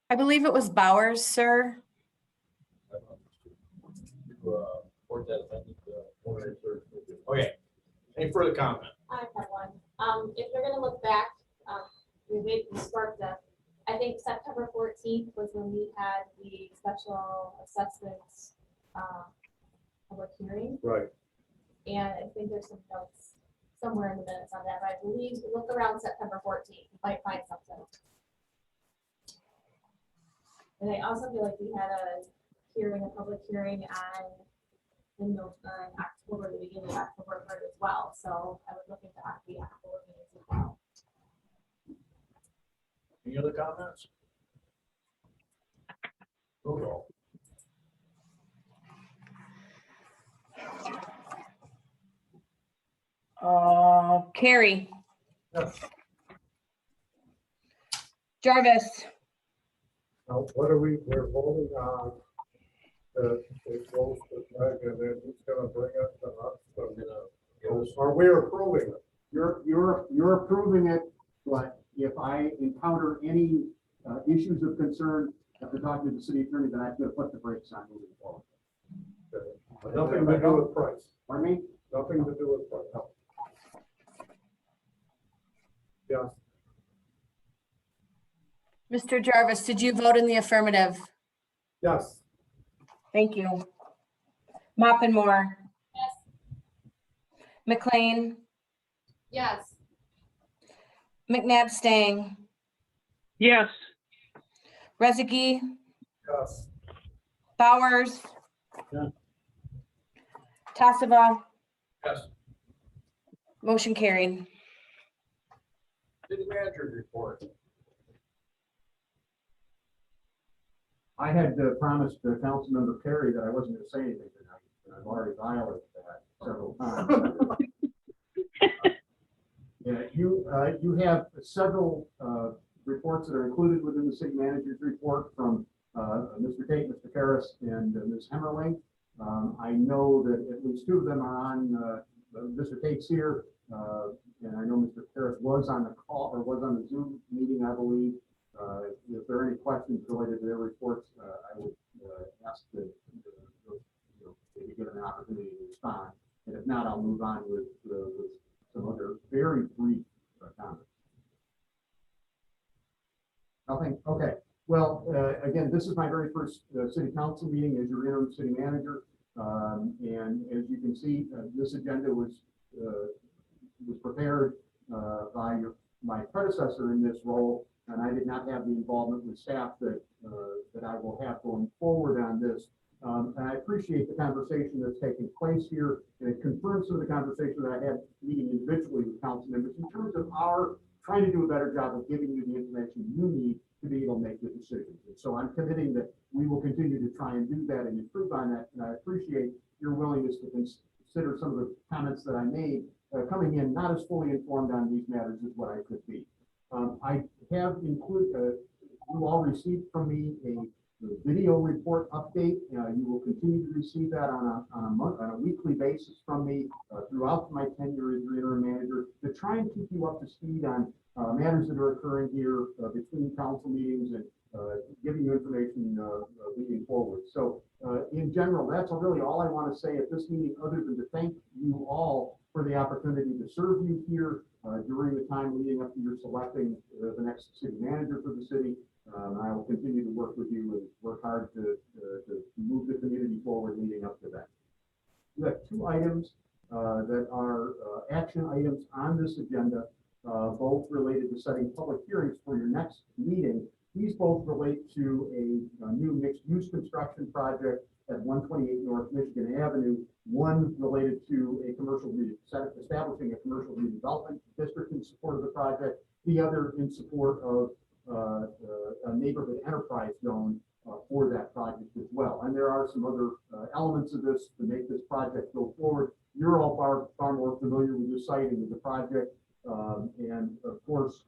I believe it was Bowers, sir. Support that amendment, Okay, any further comment? I have one. If you're gonna look back, we sparked that. I think September 14th was when we had the special assessments, public hearing. Right. And I think there's some notes somewhere in the minutes on that, but I believe, look around September 14th, you might find something. And I also feel like we had a public hearing in October, the beginning of October as well, so I would look into the October meetings as well. Any other comments? Roll call. Carrie. Yes. Jarvis. Now, what are we're voting on? It goes to Greg, and then he's gonna bring it to us. Or we're approving it. You're approving it, but if I encounter any issues of concern after talking to the city attorney, then I'm gonna put the brakes on moving forward. Nothing to do with price. Pardon me? Nothing to do with price. Yes. Mr. Jarvis, did you vote in the affirmative? Yes. Thank you. Moppin-Moore, Yes. McLean, Yes. McNabb Stang, Yes. Rezegi, Yes. Bowers. Yeah. Tassava, Yes, motion carried. city manager's report. I had promised Councilmember Perry that I wasn't gonna say anything tonight, and I've already violated that several times. Yeah, you have several reports that are included within the city manager's report from Mr. Tate, Mr. Ferris, and Ms. Hemmerling. I know that at least two of them are on, Mr. Tate's here, and I know Mr. Ferris was on the call, or was on the Zoom meeting, I believe. If there are any questions related to their reports, I would ask that they be given an opportunity to respond. And if not, I'll move on with some other very brief comments. Nothing? Okay. Well, again, this is my very first city council meeting as your interim city manager. And as you can see, this agenda was prepared by my predecessor in this role, and I did not have the involvement with staff that I will have going forward on this. And I appreciate the conversation that's taking place here, and it confirms some of the conversation that I had meeting individually with council members in terms of our trying to do a better job of giving you the information you need to be able to make good decisions. And so I'm committing that we will continue to try and do that and improve on that. And I appreciate your willingness to consider some of the comments that I made coming in not as fully informed on these matters as what I could be. I have included, you all received from me a video report update. You will continue to receive that on a weekly basis from me throughout my tenure as your interim manager to try and keep you up to speed on matters that are occurring here between council meetings and giving you information leading forward. So in general, that's really all I want to say at this meeting, other than to thank you all for the opportunity to serve you here during the time leading up to your selecting the next city manager for the city. I will continue to work with you and work hard to move the community forward leading up to that. We have two items that are action items on this agenda, both related to setting public hearings for your next meeting. These both relate to a new mixed-use construction project at 128 North Michigan Avenue. One related to a establishing a commercial redevelopment district in support of the project. The other in support of a neighborhood enterprise zone for that project as well. And there are some other elements of this to make this project go forward. You're all far more familiar with the site and with the project. And of course,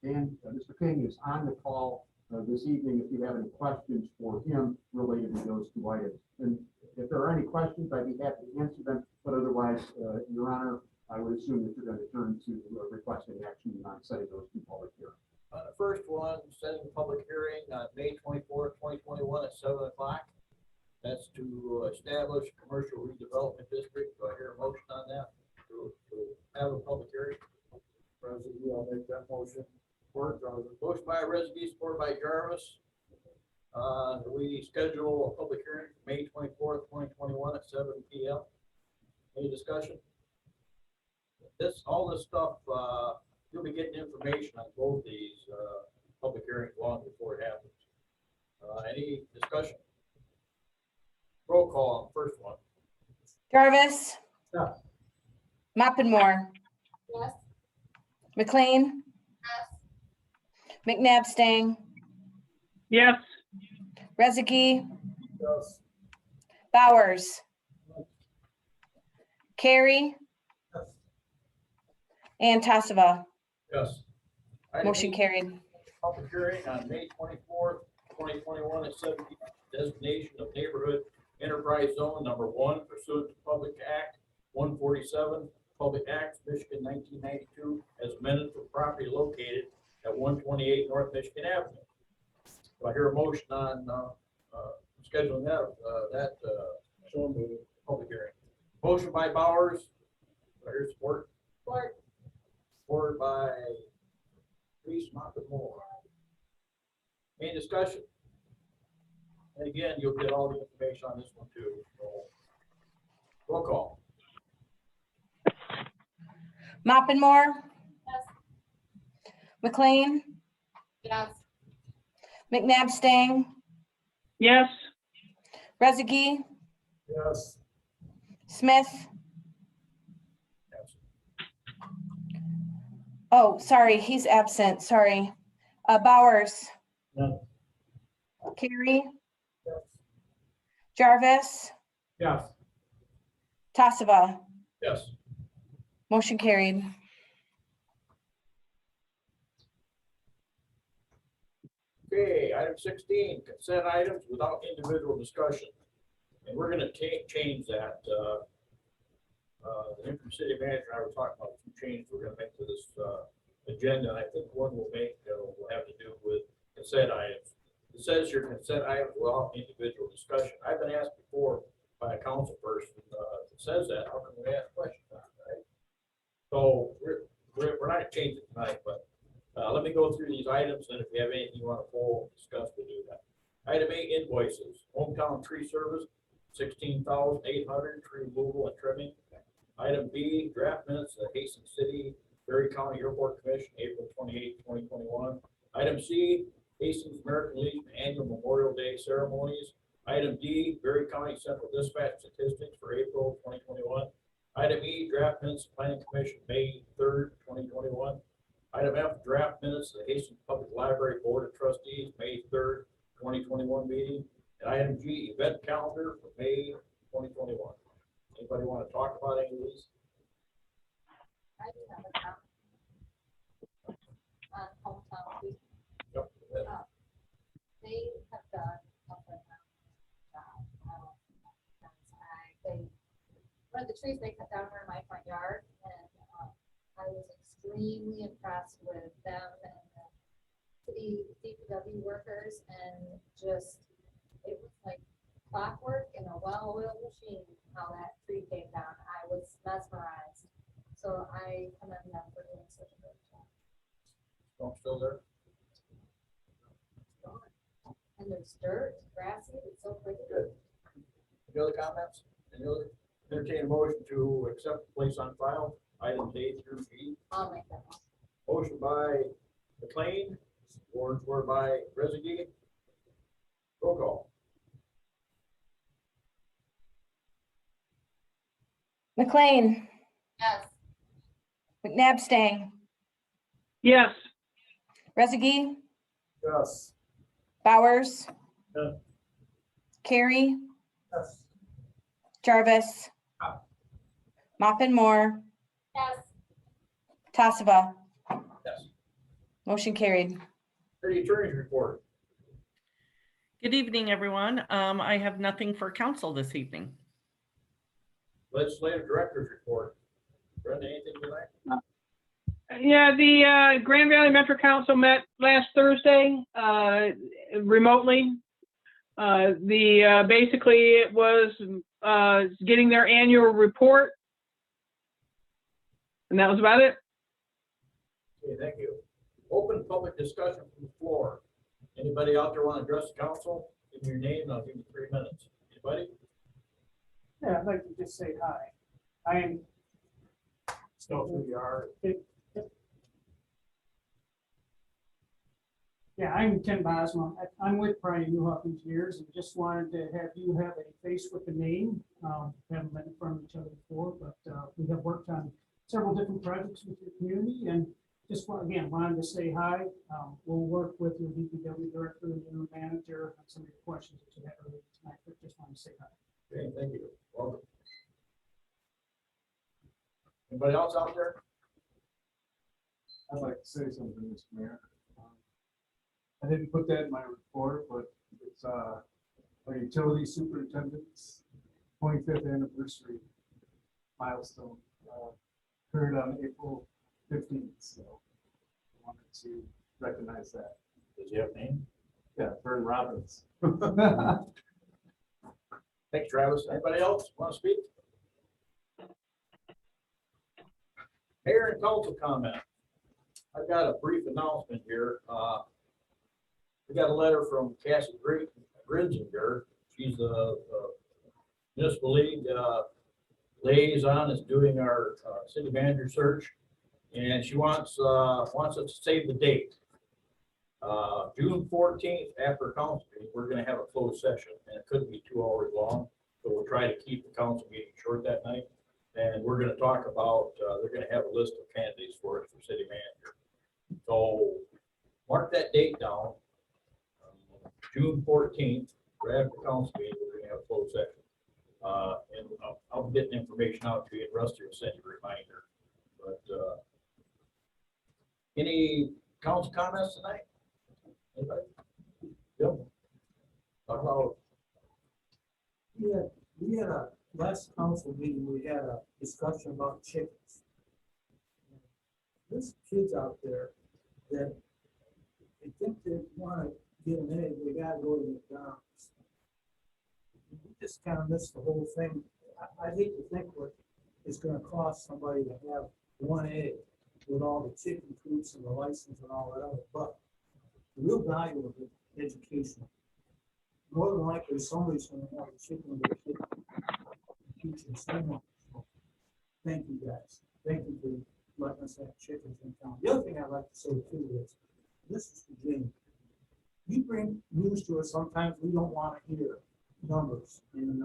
Mr. King is on the call this evening if you have any questions for him related to those two items. And if there are any questions, I'd be happy to answer them. But otherwise, Your Honor, I would assume that you're going to turn to requesting action on setting those two public hearings. The first one, setting a public hearing on May 24th, 2021 at 7 o'clock. That's to establish a commercial redevelopment district. Do I hear a motion on that? To have a public hearing? President, I'll make that motion. Support, Jarvis. Motion by Resby, supported by Jarvis. We schedule a public hearing for May 24th, 2021 at 7 p.m. Any discussion? All this stuff, you'll be getting information on both these public hearings long before it happens. Any discussion? Roll call on the first one. Jarvis. Yeah. Moppenmore, Yes. McLean, Yes. McNabb Stang, yes, Rezegi, Yes. Bowers, Carrie, and Tassava. Yes. Item Motion E, carried. public hearing on May 24th, 2021 at 7 p.m. Designation of neighborhood enterprise zone number 1 pursuant to Public Act 147, Public Act, Michigan 1992, as amended for property located at 128 North Michigan Avenue. Do I hear a motion on scheduling that public hearing? Motion by Bowers. Do I hear support? Support. Supported by Reese Moore. Any discussion? And again, you'll get all the information on this one too. So, roll call. Moppenmore, Yes. McLean, Yes. McNabb Stang, yes, Rezegi, Yes. Smith. Yes. Oh, sorry, he's absent. Sorry. Bowers. No. Carrie, Yes. Jarvis, Yes. Tassava. Yes. Motion carried. Okay, item 16, consent items without individual discussion. And we're gonna change that. The interim city manager and I were talking about some changes we're gonna make to this agenda. And I think one we'll make will have to do with consent items. It says your consent items without individual discussion. I've been asked before by a council person, if it says that, how can we ask questions on it, right? So we're not gonna change it tonight, but let me go through these items, and if you have anything you want to pull, discuss, we'll do that. Item 8, invoices. Hometown Tree Service, $16,800, tree removal and trimming. Item B, draft minutes of the Hastings City, Berry County Airport Commission, April 28, 2021. Item C, Hastings American Legion Annual Memorial Day Ceremonies. Item D, Berry County Central Dispatch Statistics for April 2021. Item E, draft minutes of Planning Commission, May 3rd, 2021. Item F, draft minutes of the Hastings Public Library Board of Trustees, May 3rd, 2021 meeting. And item G, event calendar for May 2021. Anybody want to talk about any of these? I do have a comment on hometown. Tree. Yep. They have done a phenomenal job. One of the trees they cut down were in my front yard, and I was extremely the DPW workers and just, it was like clockwork and a well-oiled machine, how that tree came down. I was mesmerized. So I commend them for doing such a great job. Don't still there? And there's dirt, grassy, it's so pretty. Good. Any other comments? Any other? Entertain a motion to accept, place on file, items A through G. I'll make that one. Motion by McLean, support by Rezegi. Roll call. McLean, Yes. McNabb Stang, Yes. Rezegi, Yes. Bowers. Yes. Carrie, Yes. Jarvis. Mopin Moore, Yes. Tassava. Yes. Motion carried. City Attorney's report. Good evening, everyone. I have nothing for council this evening. Legislative Director's report. Brenda, anything tonight? Yeah, the Grand Valley Metro Council met last Thursday remotely. Basically it was getting their annual report. And that was about it. Okay, thank you. Open public discussion from the floor. Anybody out there want to address the council? Give me your name and I'll give you 3 minutes. Anybody? Yeah, I'd like to just say hi. I am. Know who you are. Yeah, I'm Ken Bosma. I'm with Brian Newhoff Engineers and just wanted to have you have a face with the name. Haven't been in front of each other before, but we have worked on several different projects with your community and just again, wanted to say hi. We'll work with your DPW director and your manager on some of your questions that you had earlier tonight, but just wanted to say hi. Okay, thank you. Welcome. Anybody else out there? I'd like to say something, Mr. Mayor. I didn't put that in my report, but it's our utility superintendent's 25th anniversary milestone occurred on April 15th. So I wanted to recognize that. Does he have a name? Yeah, Vern Robbins. Thanks, Travis. Anybody else want to speak? Mayor and council comment. I've got a brief announcement here. We got a letter from Cassie Grinzinger. She's the municipal league liaison, is doing our city manager search. And she wants us to save the date. June 14th, after council meeting, we're gonna have a closed session, and it couldn't be 2 hours long. So we'll try to keep the council meeting short that night. And we're gonna talk about, they're gonna have a list of candidates for us for city manager. So mark that date down. June 14th, right after council meeting, we're gonna have a closed session. And I'll be getting information out to you, and Rusty will send you a reminder. But any council comments tonight? Anybody? Yep. Talk about. We had a last council meeting, we had a discussion about chickens. There's kids out there that they think they want to get an egg, they gotta go to McDonald's. We just kind of missed the whole thing. I hate to think what it's gonna cost somebody to have one egg with all the chicken coops and the license and all that other, but the real value of it, education. More than likely, somebody's gonna have a chicken with a kid. Future, so thank you guys. Thank you for letting us have chickens in town. The other thing I'd like to say too is, this is for Jamie. You bring news to us, sometimes we don't want to hear numbers, and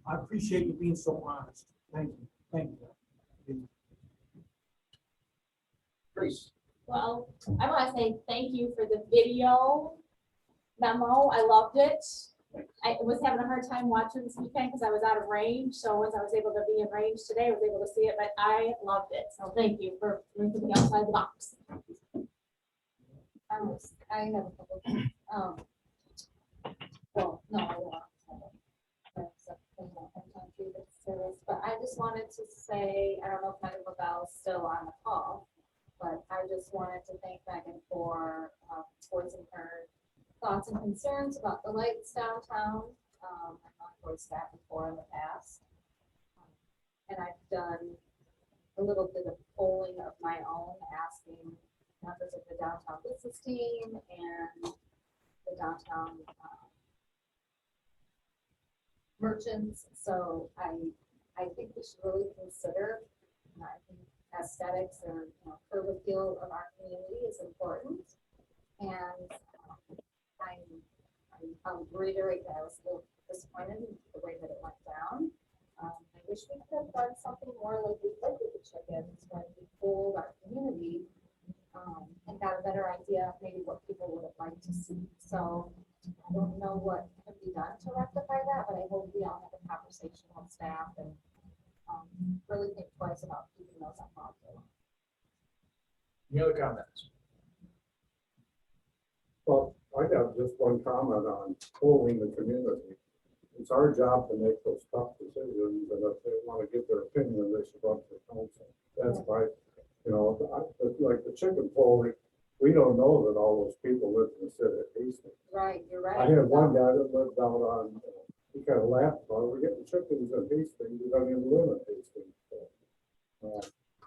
I appreciate you being so honest. Thank you. Thank you. Grace. Well, I want to say thank you for the video memo. I loved it. I was having a hard time watching this weekend because I was out of range. So once I was able to be in range today, I was able to see it, but I loved it. So thank you for thinking outside the box. I have a couple of things. Well, no, I don't. But I just wanted to say, I don't know if Megan LaBelle's still on the call, but I just wanted to thank Megan for thoughts and concerns about the lights downtown. I've voiced that before in the past. And I've done a little bit of polling of my own, asking members of the downtown business team and the downtown merchants. So I think we should really consider, I think aesthetics or curb appeal of our community is important. And I'll reiterate that I was a little disappointed in the way that it went down. I wish we could have done something more like we did with the chickens when we polled our community and got a better idea of maybe what people would have liked to see. So I don't know what can be done to rectify that, but I hope we all have a conversation with staff and really think twice about keeping those up. Any other comments? Well, I got just one comment on polling the community. It's our job to make those tough decisions, and if they want to give their opinion, they should run for council. That's my, like the chicken poll, we don't know that all those people live in the city of Hastings. Right, you're right. I had one guy that lived out on, he kind of laughed about it, we're getting chickens in Hastings, we don't even live in Hastings. So,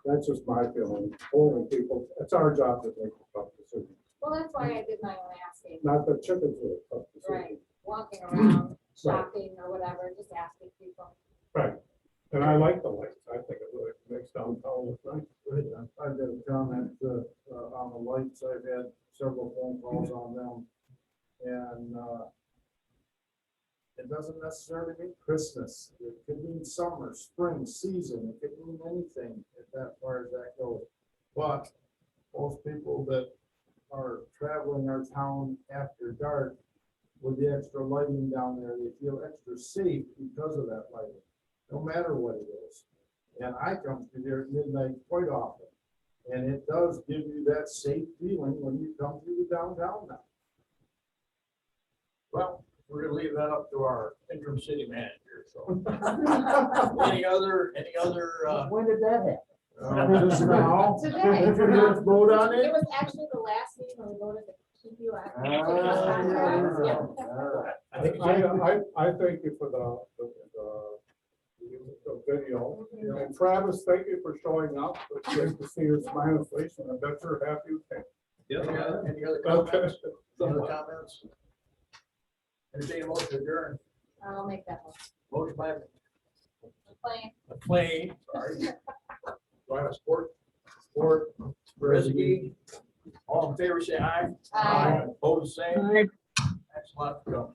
that's just my feeling, polling people, it's our job to make the tough decisions. Well, that's why I did my own asking. Not that chickens are a tough Right, decision. walking around, shopping or whatever, just asking people. Right, and I like the lights, I think it really makes downtown look nice. I did a comment on the lights. I've had several phone calls on them. And it doesn't necessarily mean Christmas. It could mean summer, spring, season. It could mean anything as far as that goes. But most people that are traveling our town after dark with the extra lighting down there, they feel extra safe because of that lighting, no matter what it is. And I come through there at midnight quite often. And it does give you that safe feeling when you come through the downtown now. Well, we're gonna leave that up to our interim city manager, so. Any other, When did that happen? Just now. Today. Did you just vote on It it? was actually the last meeting when we voted to keep you on. I think it's I thank you for the video. And Travis, thank you for showing up. It's great to see your smiling face, and I bet you're happy with that. any other comments? Any other comments? Entertain a motion to adjourn. I'll make that Motion by one. McLean, sorry. Do I have a support? Support, Brizzy. All in favor, say aye. Aye. Opposed, same. Aye. Thanks a lot for coming.